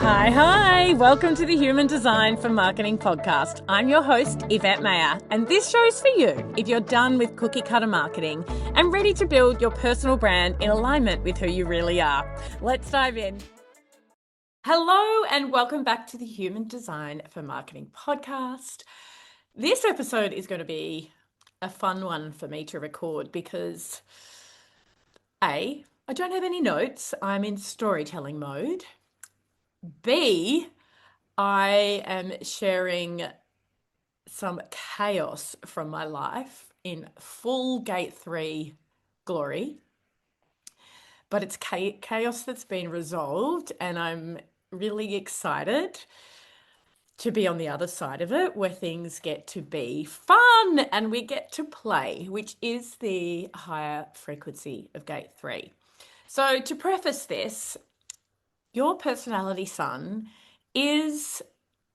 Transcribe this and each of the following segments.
Hi. Welcome to the Human Design for Marketing podcast. I'm your host, Yvette Mayer, and this show's for you if you're done with cookie cutter marketing and ready to build your personal brand in alignment with who you really are. Let's dive in. Hello, and welcome back to the Human Design for Marketing podcast. This episode is going to be a fun one for me to record because A, I don't have any notes. I'm in storytelling mode. B, I am sharing some chaos from my life in full gate 3 glory, but it's chaos that's been resolved, and I'm really excited to be on the other side of it where things get to be fun and we get to play, which is the higher frequency of gate 3. So to preface this, your personality sun is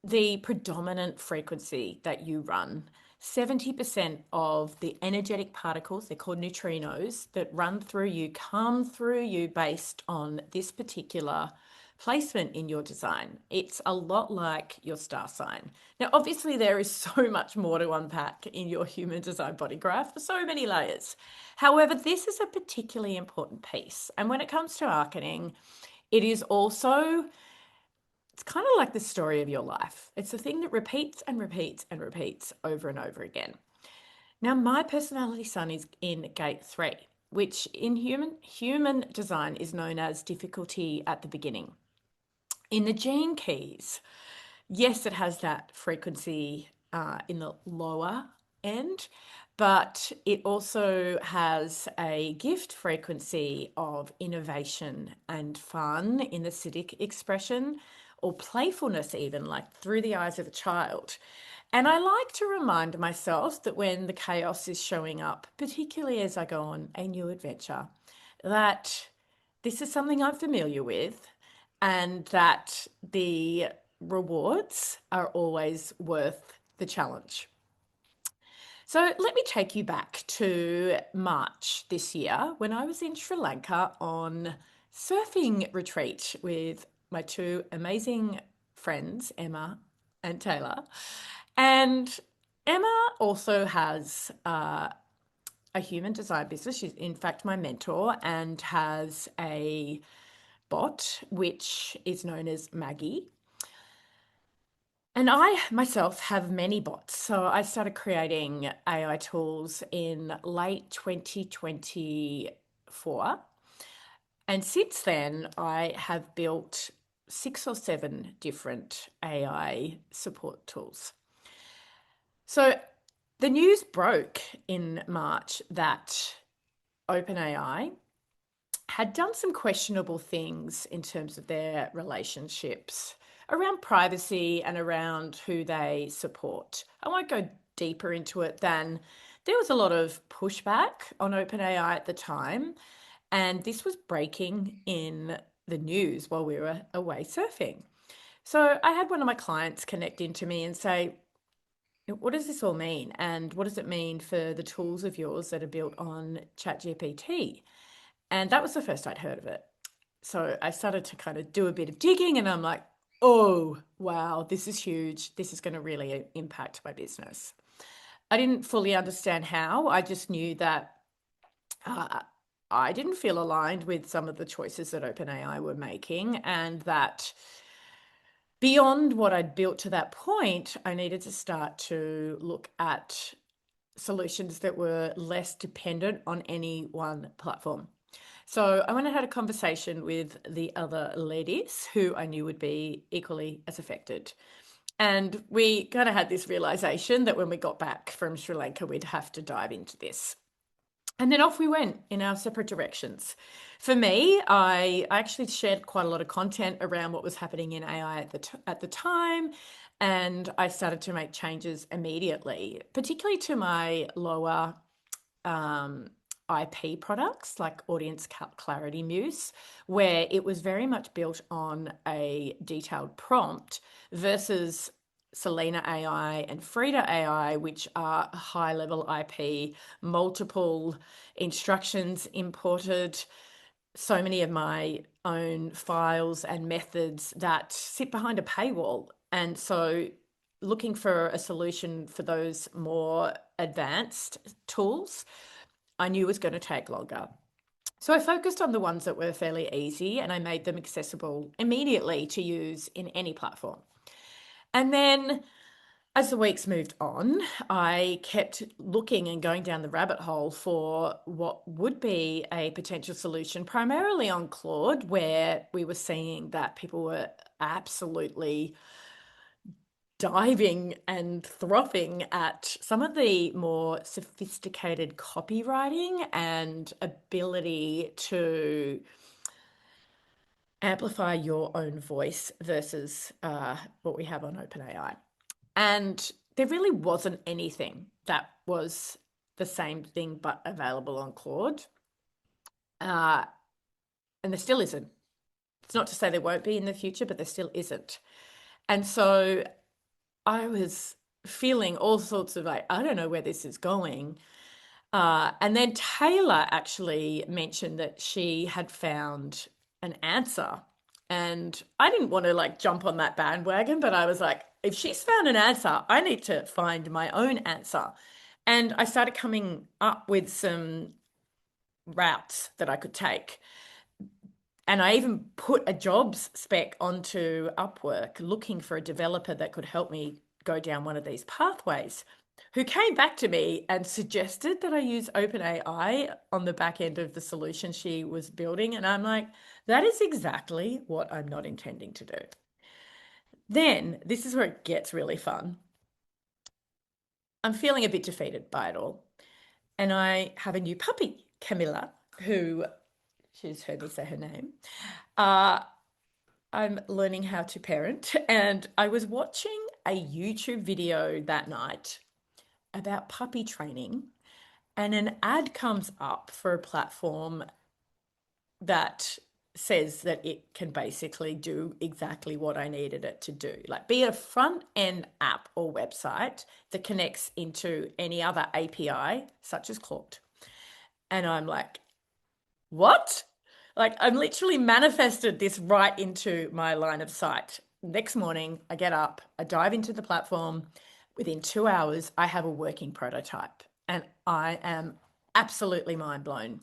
the predominant frequency that you run. 70% of the energetic particles, they're called neutrinos, that run through you, come through you based on this particular placement in your design. It's a lot like your star sign. Now, obviously, there is so much more to unpack in your human design body graph, so many layers. However, this is a particularly important piece. And when it comes to marketing, it is also, it's kind of like the story of your life. It's the thing that repeats and repeats and repeats over and over again. Now, my personality sun is in gate 3, which in human design is known as difficulty at the beginning. In the gene keys, yes, it has that frequency in the lower end, but it also has a gift frequency of innovation and fun in the Siddhic expression, or playfulness even, like through the eyes of a child. And I like to remind myself that when the chaos is showing up, particularly as I go on a new adventure, that this is something I'm familiar with and that the rewards are always worth the challenge. So let me take you back to March this year when I was in Sri Lanka on surfing retreat with my two amazing friends, Emma and Taylor. And Emma also has a human design business. She's in fact my mentor and has a bot, which is known as Maggie. And I myself have many bots. So I started creating AI tools in late 2024. And since then, I have built 6 or 7 different AI support tools. So the news broke in March that OpenAI had done some questionable things in terms of their relationships around privacy and around who they support. I won't go deeper into it than there was a lot of pushback on OpenAI at the time, and this was breaking in the news while we were away surfing. So I had one of my clients connect into me and say, what does this all mean? And what does it mean for the tools of yours that are built on ChatGPT? And that was the first I'd heard of it. So I started to kind of do a bit of digging and I'm like, oh, wow, this is huge. This is going to really impact my business. I didn't fully understand how. I just knew that I didn't feel aligned with some of the choices that OpenAI were making, and that beyond what I'd built to that point, I needed to start to look at solutions that were less dependent on any one platform. So I went and had a conversation with the other ladies who I knew would be equally as affected. And we kind of had this realization that when we got back from Sri Lanka, we'd have to dive into this. And then off we went in our separate directions. For me, I actually shared quite a lot of content around what was happening in AI at the time. And I started to make changes immediately, particularly to my lower IP products like Audience Clarity Muse, where it was very much built on a detailed prompt versus Sellina AI and Frida AI, which are high level IP, multiple instructions imported, so many of my own files and methods that sit behind a paywall. And so looking for a solution for those more advanced tools, I knew was going to take longer. So I focused on the ones that were fairly easy and I made them accessible immediately to use in any platform. And then as the weeks moved on, I kept looking and going down the rabbit hole for what would be a potential solution, primarily on Claude, where we were seeing that people were absolutely diving and throttling at some of the more sophisticated copywriting and ability to amplify your own voice versus what we have on OpenAI. And there really wasn't anything that was the same thing but available on Claude. Uh, and there still isn't. It's not to say there won't be in the future, but there still isn't. And so I was feeling all sorts of like, I don't know where this is going. And then Taylor actually mentioned that she had found an answer. And I didn't want to like jump on that bandwagon, but I was like, if she's found an answer, I need to find my own answer. And I started coming up with some routes that I could take. And I even put a jobs spec onto Upwork looking for a developer that could help me go down one of these pathways, who came back to me and suggested that I use OpenAI on the back end of the solution she was building. And I'm like, that is exactly what I'm not intending to do. Then this is where it gets really fun. I'm feeling a bit defeated by it all. And I have a new puppy, Camilla, who she's heard me say her name. Uh, I'm learning how to parent, and I was watching a YouTube video that night about puppy training, and an ad comes up for a platform that says that it can basically do exactly what I needed it to do, like be a front end app or website that connects into any other API, such as Claude. And I'm like, what? Like, I'm literally manifested this right into my line of sight. Next morning, I get up, I dive into the platform. Within 2 hours, I have a working prototype, and I am absolutely mind blown.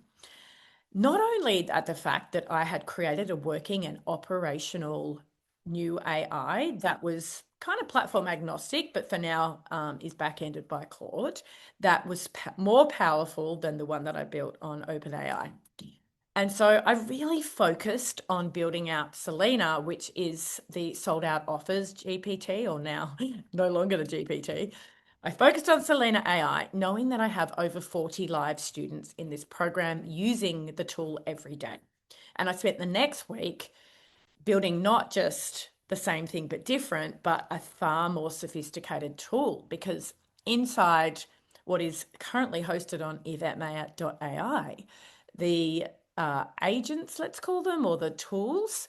Not only at the fact that I had created a working and operational new AI that was kind of platform agnostic, but for now is back-ended by Claude, that was more powerful than the one that I built on OpenAI. And so I really focused on building out Sellina, which is the sold out offers GPT, or now no longer the GPT. I focused on Sellina AI, knowing that I have over 40 live students in this program using the tool every day. And I spent the next week building not just the same thing but different, but a far more sophisticated tool, because inside what is currently hosted on yvettemaya.ai, the agents, let's call them, or the tools,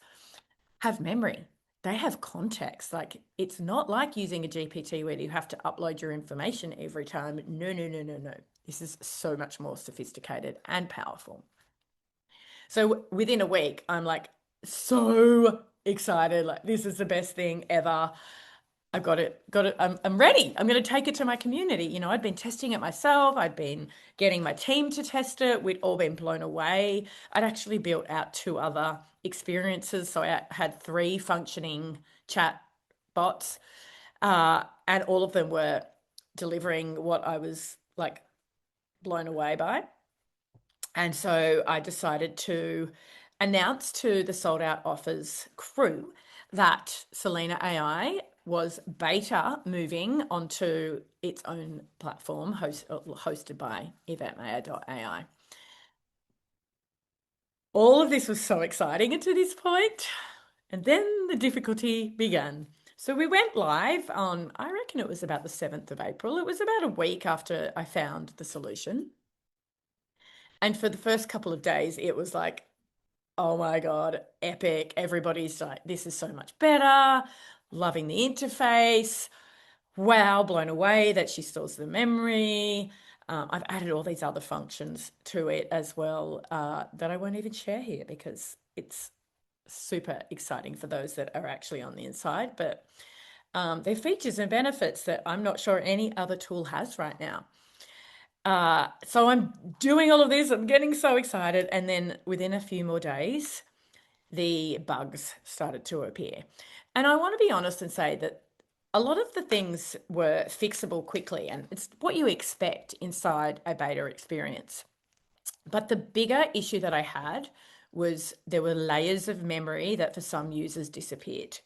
have memory. They have context. Like, it's not like using a GPT where you have to upload your information every time. No, no, no, no, no. This is so much more sophisticated and powerful. So within a week, I'm like so excited. Like, this is the best thing ever. I've got it, got it. I'm ready. I'm going to take it to my community. You know, I'd been testing it myself. I'd been getting my team to test it. We'd all been blown away. I'd actually built out two other experiences. So I had three functioning chat bots, and all of them were delivering what I was like blown away by. And so I decided to announce to the sold out offers crew that Sellina AI was beta moving onto its own platform hosted by yvettemaya.ai. All of this was so exciting to this point, and then the difficulty began. So we went live on, I reckon it was about the 7th of April. It was about a week after I found the solution. And for the first couple of days, it was like, oh my God, epic. Everybody's like, this is so much better. Loving the interface. Wow, blown away that she stores the memory. I've added all these other functions to it as well that I won't even share here because it's super exciting for those that are actually on the inside. But they're features and benefits that I'm not sure any other tool has right now. So I'm doing all of this. I'm getting so excited. And then within a few more days, the bugs started to appear. And I want to be honest and say that a lot of the things were fixable quickly, and it's what you expect inside a beta experience. But the bigger issue that I had was there were layers of memory that for some users disappeared.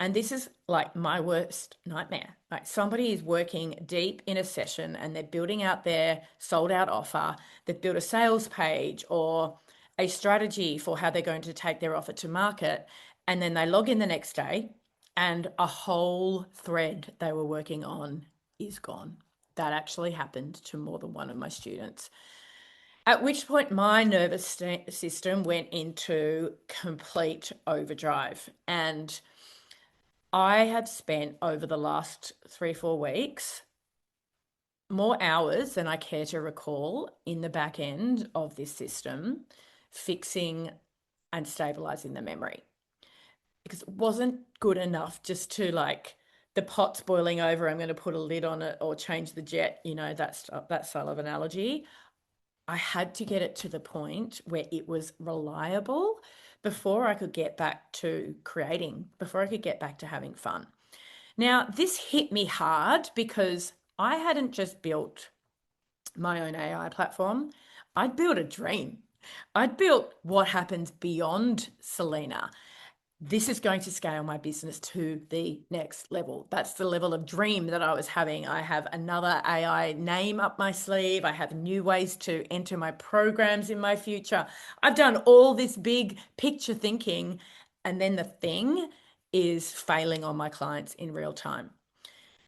And this is like my worst nightmare. Like somebody is working deep in a session and they're building out their sold out offer, they've built a sales page or a strategy for how they're going to take their offer to market. And then they log in the next day and a whole thread they were working on is gone. That actually happened to more than one of my students. At which point, my nervous system went into complete overdrive. And I have spent over the last 3-4 weeks more hours than I care to recall in the back end of this system, fixing and stabilizing the memory. Because it wasn't good enough just to like, the pot's boiling over, I'm going to put a lid on it or change the jet, that style of analogy. I had to get it to the point where it was reliable before I could get back to creating, before I could get back to having fun. Now, this hit me hard because I hadn't just built my own AI platform, I'd built a dream. I'd built what happens beyond Sellina. This is going to scale my business to the next level. That's the level of dream that I was having. I have another AI name up my sleeve. I have new ways to enter my programs in my future. I've done all this big picture thinking, and then the thing is failing on my clients in real time.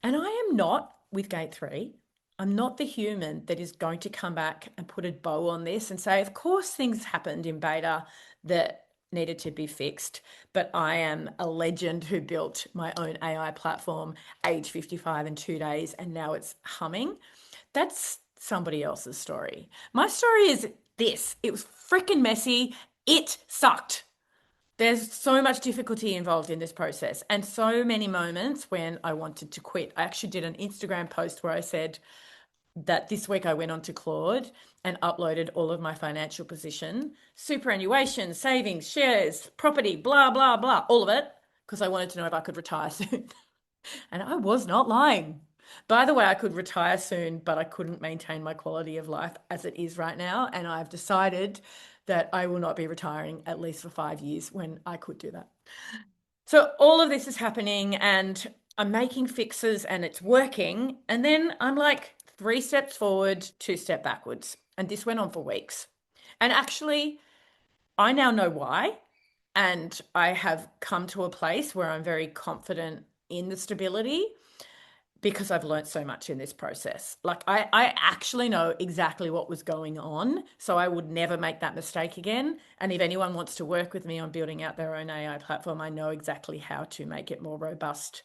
And I am not with Gate 3. I'm not the human that is going to come back and put a bow on this and say, of course, things happened in beta that needed to be fixed. But I am a legend who built my own AI platform, age 55 in 2 days, and now it's humming. That's somebody else's story. My story is this: it was freaking messy. It sucked. There's so much difficulty involved in this process and so many moments when I wanted to quit. I actually did an Instagram post where I said that this week I went on to Claude and uploaded all of my financial position, superannuation, savings, shares, property, blah, blah, blah, all of it, because I wanted to know if I could retire soon. And I was not lying. By the way, I could retire soon, but I couldn't maintain my quality of life as it is right now. And I've decided that I will not be retiring at least for 5 years when I could do that. So all of this is happening and I'm making fixes and it's working. And then I'm like 3 steps forward, 2 steps backwards. And this went on for weeks. And actually, I now know why. And I have come to a place where I'm very confident in the stability because I've learned so much in this process. Like I actually know exactly what was going on, so I would never make that mistake again. And if anyone wants to work with me on building out their own AI platform, I know exactly how to make it more robust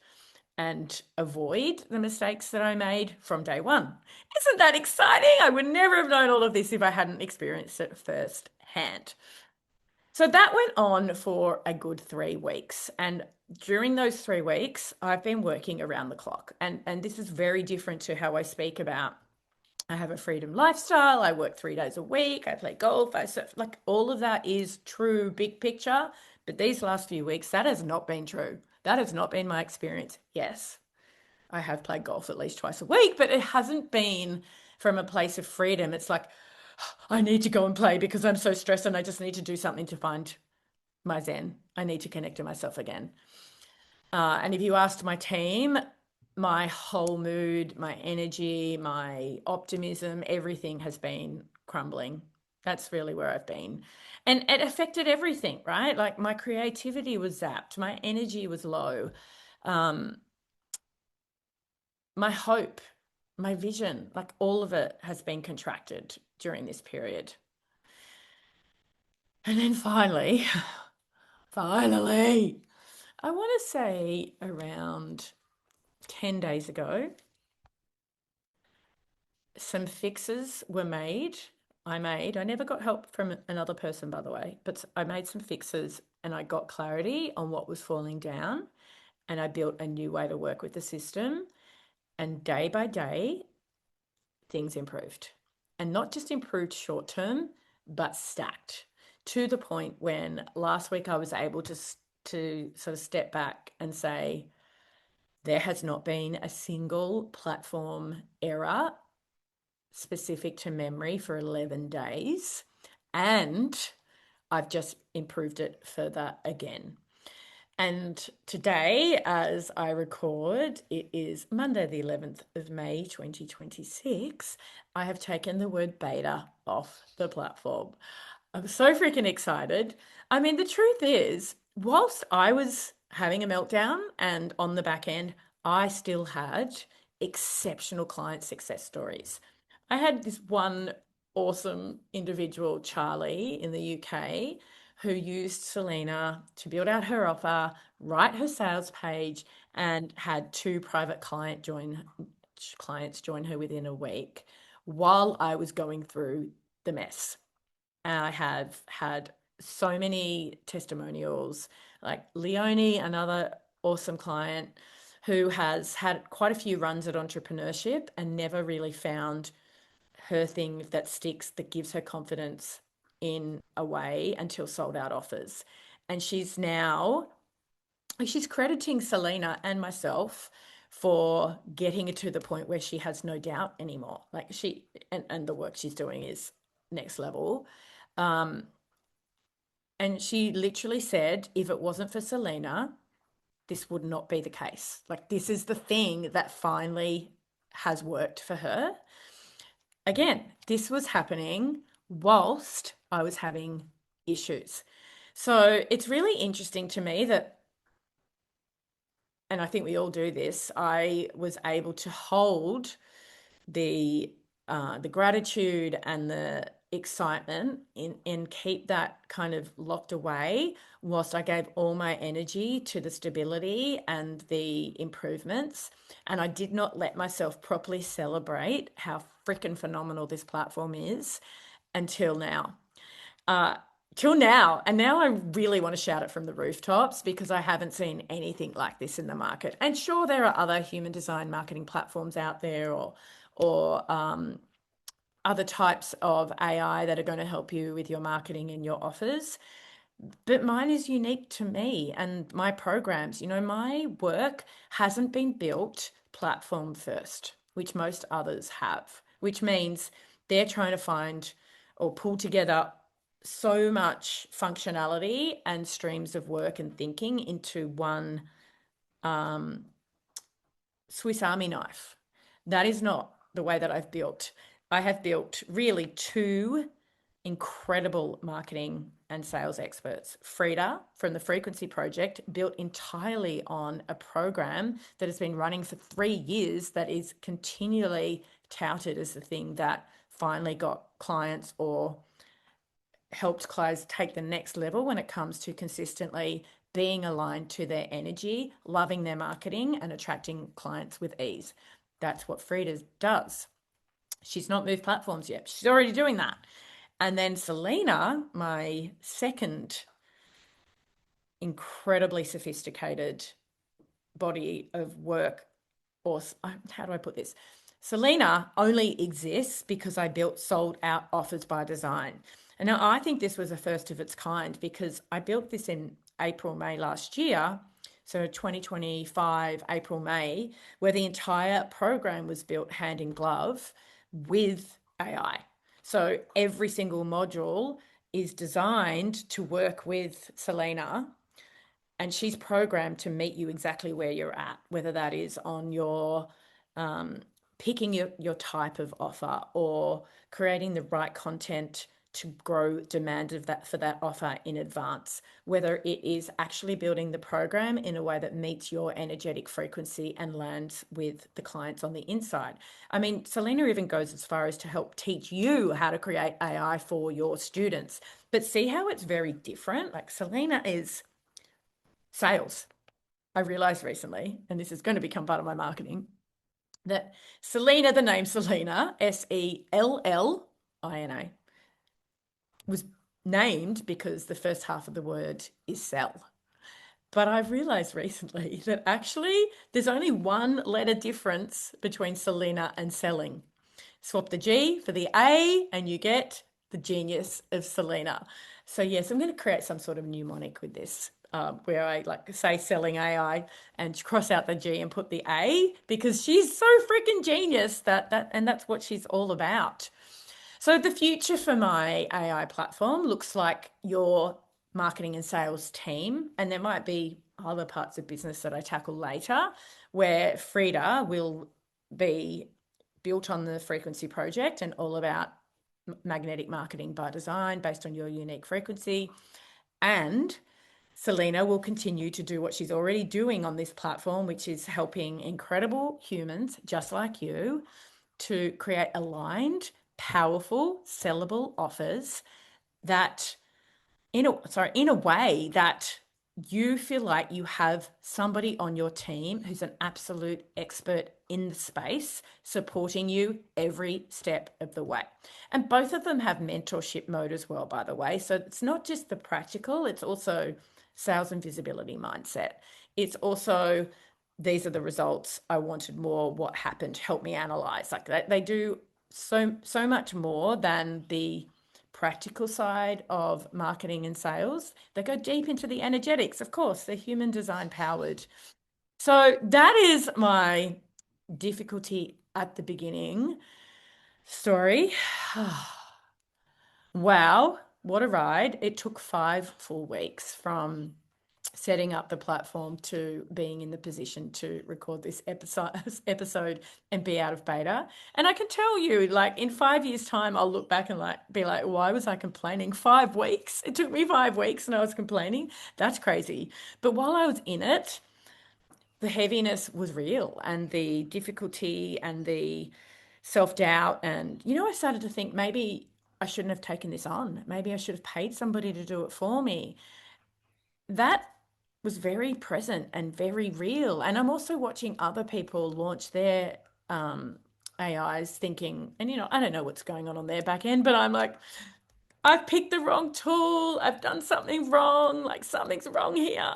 and avoid the mistakes that I made from day one. Isn't that exciting? I would never have known all of this if I hadn't experienced it firsthand. So that went on for a good 3 weeks. And during those 3 weeks, I've been working around the clock. And this is very different to how I speak about I have a freedom lifestyle. I work 3 days a week. I play golf. I surf. Like all of that is true, big picture. But these last few weeks, that has not been true. That has not been my experience. Yes, I have played golf at least twice a week, but it hasn't been from a place of freedom. It's like, I need to go and play because I'm so stressed and I just need to do something to find my zen. I need to connect to myself again. And if you asked my team, my whole mood, my energy, my optimism, everything has been crumbling. That's really where I've been. And it affected everything, right? Like my creativity was zapped, my energy was low, my hope, my vision, like all of it has been contracted during this period. And then finally, finally, I want to say around 10 days ago, some fixes were made. I never got help from another person, by the way, but I made some fixes and I got clarity on what was falling down. And I built a new way to work with the system. And day by day, things improved. And not just improved short term, but stacked to the point when last week I was able to sort of step back and say, there has not been a single platform error specific to memory for 11 days. And I've just improved it further again. And today, as I record, it is Monday, the 11th of May, 2026. I have taken the word beta off the platform. I'm so freaking excited. I mean, the truth is, whilst I was having a meltdown and on the back end, I still had exceptional client success stories. I had this one awesome individual, Charlie, in the UK, who used Sellina to build out her offer, write her sales page, and had two private clients join her within a week while I was going through the mess. And I have had so many testimonials, like Leonie, another awesome client who has had quite a few runs at entrepreneurship and never really found her thing that sticks, that gives her confidence in a way until sold out offers. And she's crediting Sellina and myself for getting it to the point where she has no doubt anymore. Like and the work she's doing is next level. Um, and she literally said, if it wasn't for Sellina, this would not be the case. Like, this is the thing that finally has worked for her. Again, this was happening whilst I was having issues. So it's really interesting to me that, and I think we all do this, I was able to hold the the gratitude and the excitement in and keep that kind of locked away whilst I gave all my energy to the stability and the improvements. And I did not let myself properly celebrate how freaking phenomenal this platform is until now. Uh, Till now. And now I really want to shout it from the rooftops because I haven't seen anything like this in the market. And sure, there are other human design marketing platforms out there or other types of AI that are going to help you with your marketing and your offers. But mine is unique to me and my programs. You know, my work hasn't been built platform first, which most others have, which means they're trying to find or pull together so much functionality and streams of work and thinking into one um, Swiss Army knife. That is not the way that I've built. I have built really two incredible marketing and sales experts. Frida from the Frequency Project, built entirely on a program that has been running for 3 years that is continually touted as the thing that finally got clients or helped clients take the next level when it comes to consistently being aligned to their energy, loving their marketing, and attracting clients with ease. That's what Frida does. She's not moved platforms yet. She's already doing that. And then Sellina, my second incredibly sophisticated body of work, or how do I put this? Sellina only exists because I built sold out offers by design. And now I think this was a first of its kind because I built this in April, May last year. So 2025, April, May, where the entire program was built hand in glove with AI. So every single module is designed to work with Sellina, and she's programmed to meet you exactly where you're at, whether that is on your um, picking your type of offer or creating the right content to grow demand of that for that offer in advance, whether it is actually building the program in a way that meets your energetic frequency and lands with the clients on the inside. I mean, Sellina even goes as far as to help teach you how to create AI for your students. But see how it's very different? Like, Sellina is sales. I realized recently, and this is going to become part of my marketing, that Sellina, the name Sellina, Sellina, was named because the first half of the word is sell. But I've realized recently that actually there's only one letter difference between Selena and selling. Swap the G for the A and you get the genius of Selena. So yes, I'm going to create some sort of mnemonic with this, where I like say selling AI and cross out the G and put the A because she's so freaking genius and that's what she's all about. So the future for my AI platform looks like your marketing and sales team, and there might be other parts of business that I tackle later, where Frida will be built on the frequency project and all about magnetic marketing by design based on your unique frequency. And Selena will continue to do what she's already doing on this platform, which is helping incredible humans just like you to create aligned, powerful, sellable offers that in a way that you feel like you have somebody on your team who's an absolute expert in the space supporting you every step of the way. And both of them have mentorship mode as well, by the way. So it's not just the practical, it's also sales and visibility mindset. It's also these are the results I wanted more, what happened, help me analyze. Like they do so much more than the practical side of marketing and sales. They go deep into the energetics. Of course, they're human design powered. So that is my difficulty at the beginning story. Wow, what a ride. It took 5 full weeks from setting up the platform to being in the position to record this episode and be out of beta. And I can tell you, like in 5 years' time, I'll look back and be like, why was I complaining? 5 weeks. It took me 5 weeks and I was complaining. That's crazy. But while I was in it, the heaviness was real and the difficulty and the self-doubt. And, I started to think maybe I shouldn't have taken this on. Maybe I should have paid somebody to do it for me. That was very present and very real. And I'm also watching other people launch their AIs thinking, and I don't know what's going on their back end, but I'm like, I've picked the wrong tool. I've done something wrong. Like something's wrong here.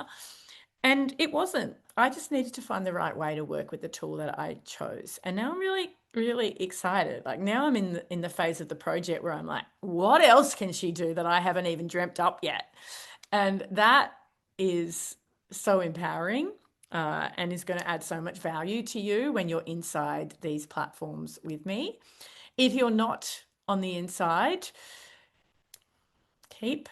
And it wasn't. I just needed to find the right way to work with the tool that I chose. And now I'm really, really excited. Like now I'm in the phase of the project where I'm like, what else can she do that I haven't even dreamt up yet? And that is so empowering, and is going to add so much value to you when you're inside these platforms with me. If you're not on the inside, keep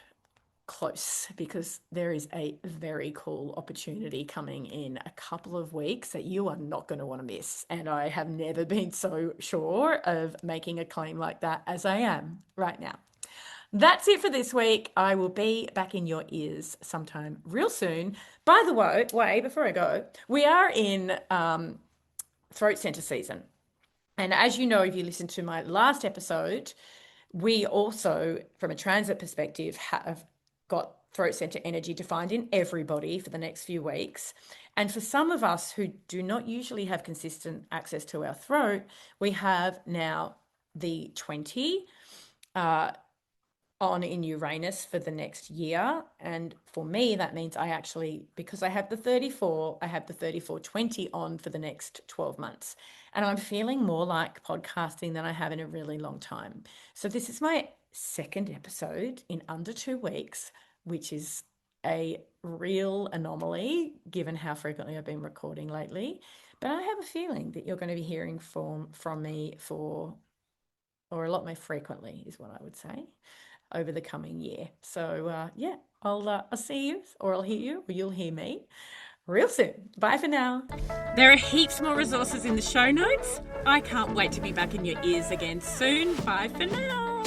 close because there is a very cool opportunity coming in a couple of weeks that you are not going to want to miss. And I have never been so sure of making a claim like that as I am right now. That's it for this week. I will be back in your ears sometime real soon. By the way, before I go, we are in throat center season. And as you know, if you listened to my last episode, we also, from a transit perspective, have got throat center energy defined in everybody for the next few weeks. And for some of us who do not usually have consistent access to our throat, we have now the 20 on in Uranus for the next year. And for me, that means because I have the 34, I have the 34-20 on for the next 12 months. And I'm feeling more like podcasting than I have in a really long time. So this is my second episode in under 2 weeks, which is a real anomaly given how frequently I've been recording lately. But I have a feeling that you're going to be hearing from me or a lot more frequently is what I would say, over the coming year. So I'll see you, or I'll hear you, or you'll hear me real soon. Bye for now. There are heaps more resources in the show notes. I can't wait to be back in your ears again soon. Bye for now.